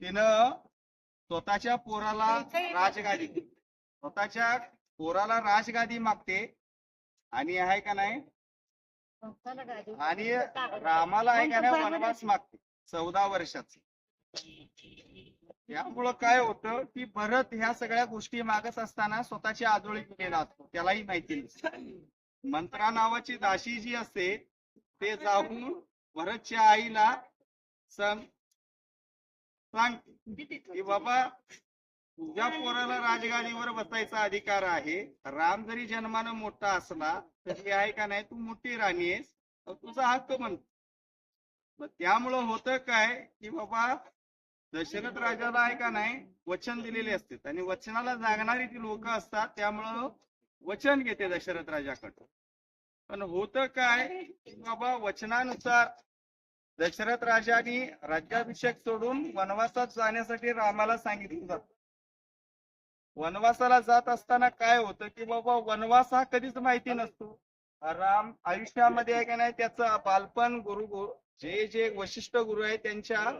तिनं स्वतःच्या पोराला राजगादी मागते आणि आहे का नाही, आणि रामाला आहे का नाही वनवास मागते 14 वर्षाचा. त्यामुळं काय होतं की भरत ह्या सगळ्या गोष्टी मागत असताना स्वतःची आजोळी गेलेला असतो, त्यालाही माहिती नसते. मंत्रा नावाची दासी जी असते ते जाऊन भरतच्या आईला सांगते की बाबा तुझ्या पोराला राजगादीवर बसायचा अधिकार आहे. राम जरी जन्मानं मोठा असला तरी आहे का नाही, तू मोठी राणी आहेस, तुझा हक्क म्हणतो. मग त्यामुळं होतं काय की बाबा दशरथ राजाला आहे का नाही वचन दिलेले असते आणि वचनाला जागणारी ती लोक असतात, त्यामुळं वचन घेते दशरथ राजाकडं. पण होतं काय की बाबा वचनानुसार दशरथ राजाने राज्याभिषेक सोडून वनवासात जाण्यासाठी रामाला सांगितलं जात. वनवासाला जात असताना काय होतं की बाबा वनवास हा कधीच माहिती नसतो. राम आयुष्यामध्ये आहे का नाही त्याचं बालपण गुरु जे जे वशिष्ठ गुरु आहे त्यांच्या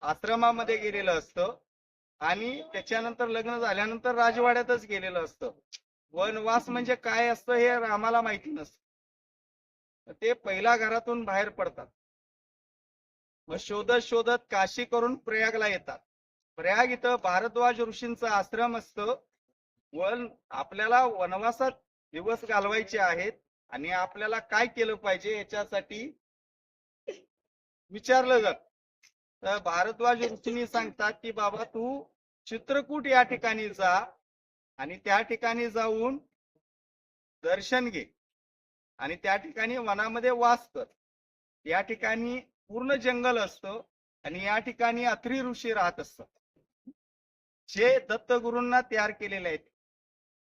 आश्रमामध्ये गेलेलं असतं आणि त्याच्यानंतर लग्न झाल्यानंतर राजवाड्यातच गेलेलं असतं. वनवास म्हणजे काय असतं हे रामाला माहिती नसतं. ते पहिल्या घरातून बाहेर पडतात, मग शोधत शोधत काशी करून प्रयागला येतात. प्रयाग इथं भारद्वाज ऋषींचा आश्रम असतं. वन आपल्याला वनवासात दिवस घालवायचे आहेत आणि आपल्याला काय केलं पाहिजे याच्यासाठी विचारलं जात. तर भारद्वाज ऋषींनी सांगतात की बाबा तू चित्रकूट या ठिकाणी जा आणि त्या ठिकाणी जाऊन दर्शन घे आणि त्या ठिकाणी वनामध्ये वास कर. या ठिकाणी पूर्ण जंगल असतं आणि या ठिकाणी अत्री ऋषी राहत असतात जे दत्तगुरूंना तयार केलेले आहेत.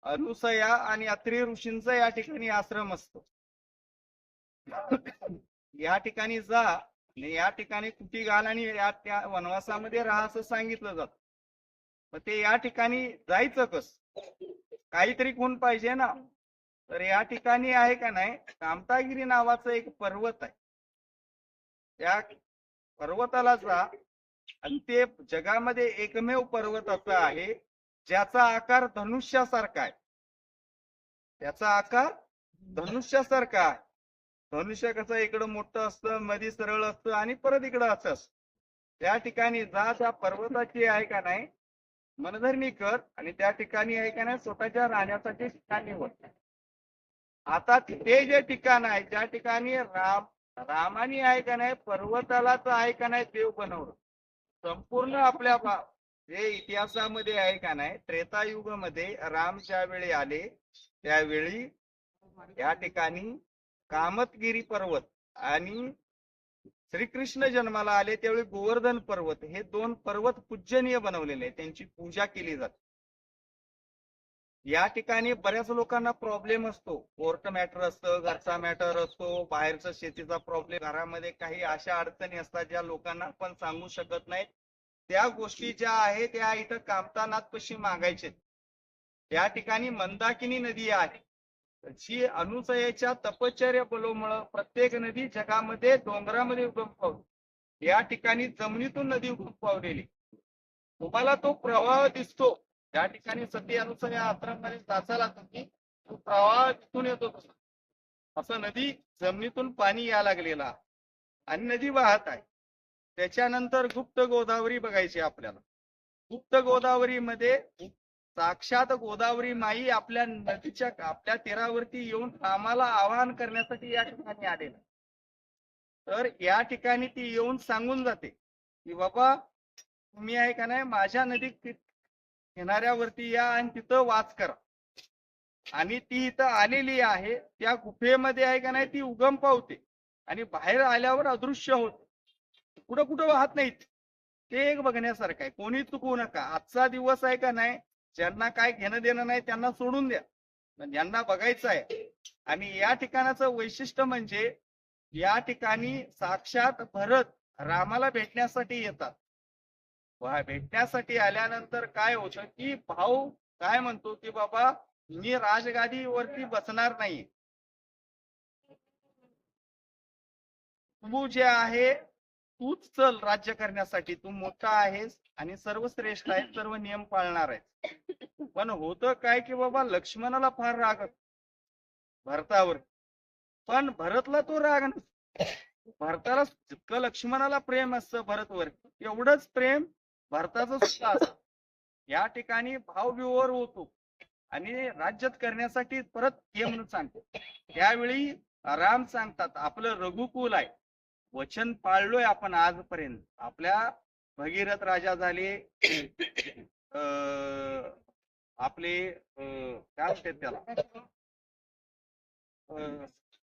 अनुसया आणि अत्री ऋषींचा या ठिकाणी आश्रम असतो. या ठिकाणी जा आणि या ठिकाणी कुटी घाल आणि त्या वनवासामध्ये राहा असं सांगितलं जात. मग ते या ठिकाणी जायचं कस, काहीतरी गुण पाहिजे ना. तर या ठिकाणी आहे का नाही कामतागिरी नावाचं एक पर्वत आहे. त्या पर्वताला जा आणि ते जगामध्ये एकमेव पर्वत असा आहे ज्याचा आकार धनुष्यासारखा आहे. त्याचा आकार धनुष्यासारखा आहे. धनुष्य कसं इकडं मोठं असतं, मध्ये सरळ असतं आणि परत इकडं असं असतं. त्या ठिकाणी जा, त्या पर्वताची आहे का नाही मनधरणी कर आणि त्या ठिकाणी आहे का नाही स्वतःच्या राहण्यासाठी ठिकाण निवड. आता ते जे ठिकाण आहे ज्या ठिकाणी रामानी आहे का नाही पर्वतालाच आहे का नाही देव बनवलं. संपूर्ण आपल्या जे इतिहासामध्ये आहे का नाही त्रेतायुगामध्ये राम ज्या वेळी आले त्यावेळी या ठिकाणी कामतगिरी पर्वत आणि श्रीकृष्ण जन्माला आले त्यावेळी गोवर्धन पर्वत हे दोन पर्वत पूजनीय बनवलेले, त्यांची पूजा केली जाते. या ठिकाणी बऱ्याच लोकांना प्रॉब्लेम असतो, कोर्ट मॅटर असतं, घरचा मॅटर असतो, बाहेरचा शेतीचा प्रॉब्लेम, घरामध्ये काही अशा अडचणी असतात ज्या लोकांना आपण सांगू शकत नाहीत. त्या गोष्टी ज्या आहेत त्या इथं कामतानाथ पशी मागायचे. त्या ठिकाणी मंदाकिनी नदी आहे जी अनुसयेच्या तपश्चर्या बलोमुळे प्रत्येक नदी जगामध्ये डोंगरामध्ये उगम पावते. या ठिकाणी जमिनीतून नदी उगम पावलेली. तुम्हाला तो प्रवाह दिसतो त्या ठिकाणी सती अनुसया आश्रममध्ये तासाला होती, तो प्रवाह तिथून येतो. असं नदी जमिनीतून पाणी या लागलेला आणि नदी वाहत आहे. त्याच्यानंतर गुप्त गोदावरी बघायची आपल्याला. गुप्त गोदावरी मध्ये साक्षात गोदावरी माई आपल्या नदीच्या आपल्या तीरावरती येऊन रामाला आवाहन करण्यासाठी या ठिकाणी आलेला. तर या ठिकाणी ती येऊन सांगून जाते की बाबा तुम्ही आहे का नाही माझ्या नदी किनाऱ्यावरती या आणि तिथं वास करा. आणि ती इथं आलेली आहे त्या गुफेमध्ये आहे का नाही ती उगम पावते आणि बाहेर आल्यावर अदृश्य होते. कुठं कुठं वाहत नाहीत. ते एक बघण्यासारखं आहे. कोणी चुकवू नका. आजचा दिवस आहे का नाही ज्यांना काय घेणं देणं नाही त्यांना सोडून द्या, ज्यांना बघायचं आहे. आणि या ठिकाणाचं वैशिष्ट्य म्हणजे या ठिकाणी साक्षात भरत रामाला भेटण्यासाठी येतात. भेटण्यासाठी आल्यानंतर काय होतं की भाऊ काय म्हणतो की बाबा मी राजगादीवरती बसणार नाही, तू जे आहे तूच चल राज्य करण्यासाठी, तू मोठा आहेस आणि सर्वश्रेष्ठ आहे, सर्व नियम पाळणार आहे. पण होतं काय की बाबा लक्ष्मणाला फार राग असतो भरतावर, पण भरतला तो राग नसतो. भरताला जितकं लक्ष्मणाला प्रेम असतं भरतवर, एवढंच प्रेम भरताचं सुद्धा असतं. या ठिकाणी भावविवाह होतो आणि राज्यात करण्यासाठी परत ये म्हणून सांगतो. त्यावेळी राम सांगतात आपलं रघुकुल आहे, वचन पाळलोय आपण आजपर्यंत. आपल्या भगीरथ राजा झाले, आपले काय म्हणतात त्याला,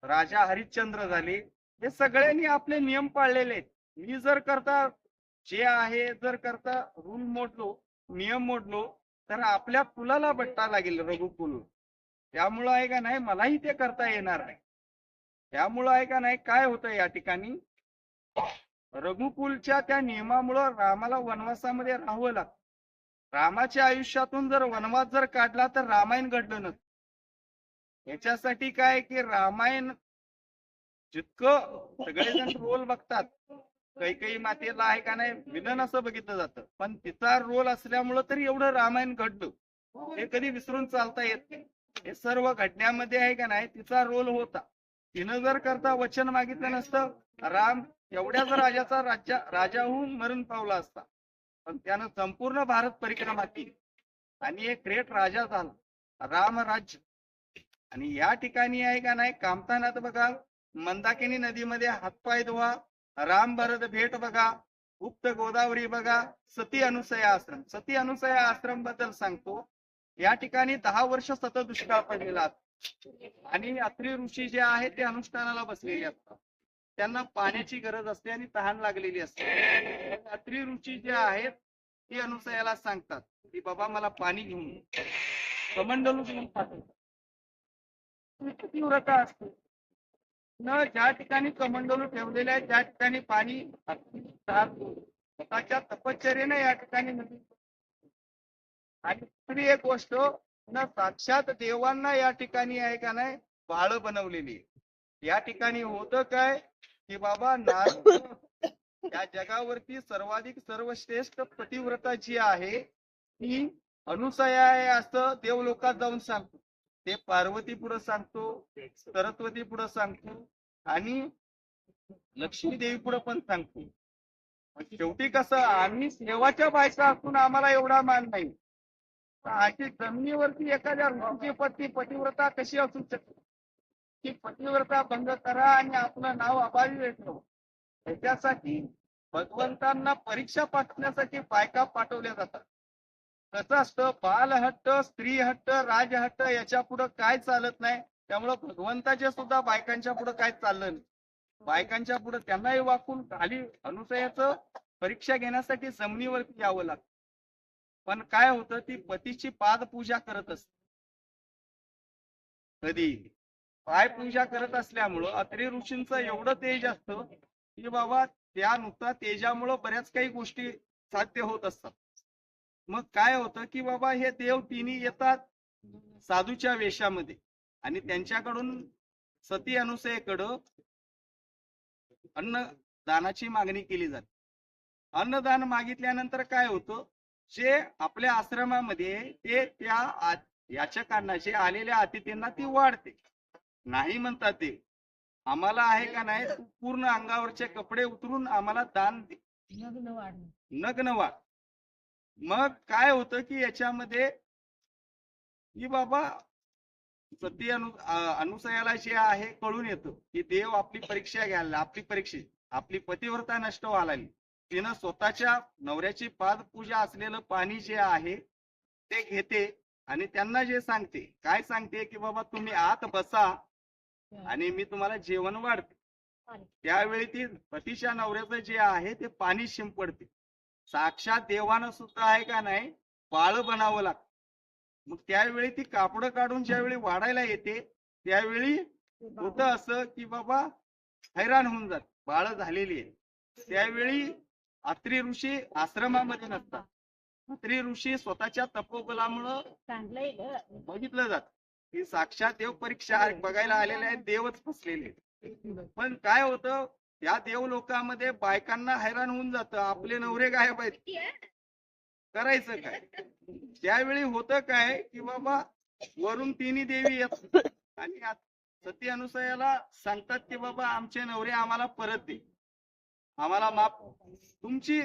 राजा हरिश्चंद्र झाले, हे सगळ्यांनी आपले नियम पाळलेले आहेत. मी जर करता जे आहे, जर करता रूल मोडलो, नियम मोडलो, तर आपल्या कुलाला बट्टा लागेल, रघुकुल. त्यामुळं आहे का नाही, मलाही ते करता येणार नाही. त्यामुळं आहे का नाही, काय होतं या ठिकाणी, रघुकुलच्या त्या नियमामुळं रामाला वनवासामध्ये राहावं लागतं. रामाच्या आयुष्यातून जर वनवास जर काढला तर रामायण घडलं नसतं. याच्यासाठी काय की रामायण जितकं सगळेजण रोल बघतात, काही मातेला आहे का नाही विलन असं बघितलं जातं, पण तिचा रोल असल्यामुळं तरी एवढं रामायण घडलं, हे कधी विसरून चालता येत नाही. हे सर्व घडण्यामध्ये आहे का नाही तिचा रोल होता. तिनं जर करता वचन मागितलं नसतं, राम एवढ्याच राजाचा राजा होऊन मरण पावला असता. पण त्यानं संपूर्ण भारत परिक्रमा केली आणि एक ग्रेट राजा झाला, रामराज्य. आणि या ठिकाणी आहे का नाही कामतानाथ बघा, मंदाकिनी नदीमध्ये हातपाय धुवा, राम भरत भेट बघा, गुप्त गोदावरी बघा, सती अनुसया आश्रम. सती अनुसया आश्रम बद्दल सांगतो. या ठिकाणी 10 वर्ष सतत दुष्काळ पडलेला आणि अत्री ऋषी जे आहे ते अनुष्ठानाला बसलेले असतात. त्यांना पाण्याची गरज असते आणि तहान लागलेली असते. अत्री ऋषी जे आहेत ते अनुसयाला सांगतात की बाबा मला पाणी घेऊन, कमंडलू घेऊन पाठवतात. तीव्रता असते न, ज्या ठिकाणी कमंडलू ठेवलेले आहे त्या ठिकाणी पाणी स्वतःच्या तपश्चर्येने या ठिकाणी नदी. आणि दुसरी एक गोष्ट न, साक्षात देवांना या ठिकाणी आहे का नाही बाळ बनवलेली. या ठिकाणी होतं काय की बाबा नारद या जगावरती सर्वाधिक सर्वश्रेष्ठ पतिव्रता जी आहे ती अनुसया आहे असं देवलोकात जाऊन सांगतो. ते पार्वती पुढे सांगतो, सरस्वती पुढे सांगतो आणि लक्ष्मी देवी पुढे पण सांगतो. शेवटी कसं आम्ही देवाच्या बायका असून आम्हाला एवढा मान नाही, अशी जमिनीवरती एखाद्या ऋषीची पत्नी पतिव्रता कशी असू शकते. ती पतिव्रता भंग करा आणि आपलं नाव अबावी येतो. त्याच्यासाठी भगवंतांना परीक्षा पाठवण्यासाठी बायका पाठवल्या जातात. कसं असतं, बालहट्ट, स्त्री हट्ट, राजहट्ट याच्या पुढे काय चालत नाही. त्यामुळं भगवंताच्या सुद्धा बायकांच्या पुढे काय चाललं नाही. बायकांच्या पुढे त्यांनाही वाकून खाली अनुसयाचं परीक्षा घेण्यासाठी जमिनीवरती यावं लागतं. पण काय होतं, ती पतीची पादपूजा करत असते. कधी पाय पूजा करत असल्यामुळं अत्री ऋषींचं एवढं तेज असतं की बाबा त्या नुसता तेजामुळं बऱ्याच काही गोष्टी साध्य होत असतात. मग काय होतं की बाबा हे देव तिन्ही येतात साधूच्या वेशामध्ये आणि त्यांच्याकडून सती अनुसयेकडं अन्नदानाची मागणी केली जाते. अन्नदान मागितल्यानंतर काय होतं, जे आपल्या आश्रमामध्ये ते त्या याचकांना जे आलेल्या अतिथींना ती वाढते. नाही म्हणतात ते, आम्हाला आहे का नाही तू पूर्ण अंगावरचे कपडे उतरून आम्हाला दान दे, नग्न वाढ. मग काय होतं की याच्यामध्ये की बाबा सती अनुसयाला जे आहे कळून येतं की देव आपली परीक्षा घ्यायला, आपली पतिव्रता नष्ट व्हायला, तिनं स्वतःच्या नवऱ्याची पादपूजा असलेलं पाणी जे आहे ते घेते आणि त्यांना जे सांगते, काय सांगते की बाबा तुम्ही आत बसा आणि मी तुम्हाला जेवण वाढते. त्यावेळी ती पतीच्या नवऱ्याचं जे आहे ते पाणी शिंपडते. साक्षात देवानं सुद्धा आहे का नाही बाळ बनावं लागतं. मग त्यावेळी ती कापड काढून ज्यावेळी वाढायला येते त्यावेळी होतं असं की बाबा हैराण होऊन जात, बाळ झालेली आहे. त्यावेळी अत्री ऋषी आश्रमामध्ये नसतात. अत्री ऋषी स्वतःच्या तपोबलामुळं बघितलं जात की साक्षात देव परीक्षा बघायला आलेले आहेत, देवच फसलेले. पण काय होतं त्या देव लोकांमध्ये बायकांना हैराण होऊन जातं, आपले नवरे गायब आहेत, करायचं काय? त्यावेळी होतं काय की बाबा वरून तिन्ही देवी येतात आणि सती अनुसयाला सांगतात की बाबा आमचे नवरे आम्हाला परत दे, आम्हाला माफ. तुमची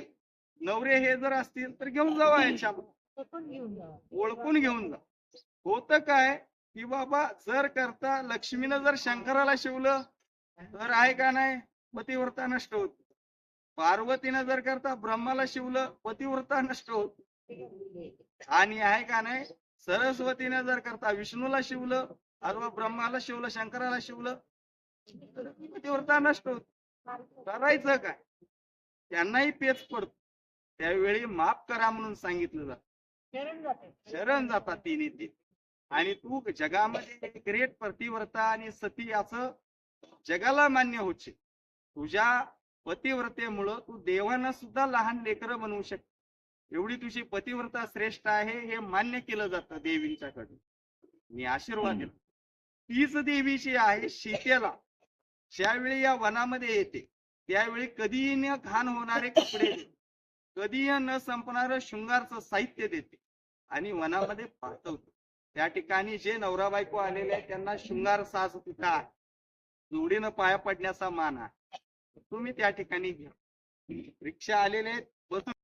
नवरे हे जर असतील तर घेऊन जावा, याच्या ओळखून घेऊन जा. होतं काय की बाबा जर करता लक्ष्मीनं जर शंकराला शिवलं तर आहे का नाही, पतिव्रता नष्ट होत. पार्वतीनं जर करता ब्रह्माला शिवलं, पतिव्रता नष्ट होत. आणि आहे का नाही, सरस्वतीने जर करता विष्णूला शिवलं अथवा ब्रह्माला शिवलं, शंकराला शिवलं, तर पतिव्रता नष्ट होत. करायचं काय? त्यांनाही पेच पडतो. त्यावेळी माफ करा म्हणून सांगितलं जातं, शरण जातात तिन्ही तीन. आणि तू जगामध्ये ग्रेट पतिव्रता आणि सती असं जगाला मान्य होते. तुझ्या पतिव्रतेमुळं तू देवांना सुद्धा लहान लेकरं बनवू शकते. एवढी तुझी पतिव्रता श्रेष्ठ आहे हे मान्य केलं जातं देवींच्याकडून. मी आशीर्वाद दिला. तीच देवीची आहे सीतेला ज्यावेळी या वनामध्ये येते त्यावेळी कधीही न घाण होणारे कपडे देते, कधीही न संपणारं शृंगारचं साहित्य देते आणि वनामध्ये पाठवते. त्या ठिकाणी जे नवरा बायको आलेले आहेत त्यांना शृंगार साज तिथं आहे, जोडीनं पाया पडण्याचा मान आहे. तुम्ही त्या ठिकाणी घ्या. रिक्षा आलेले आहेत, बसून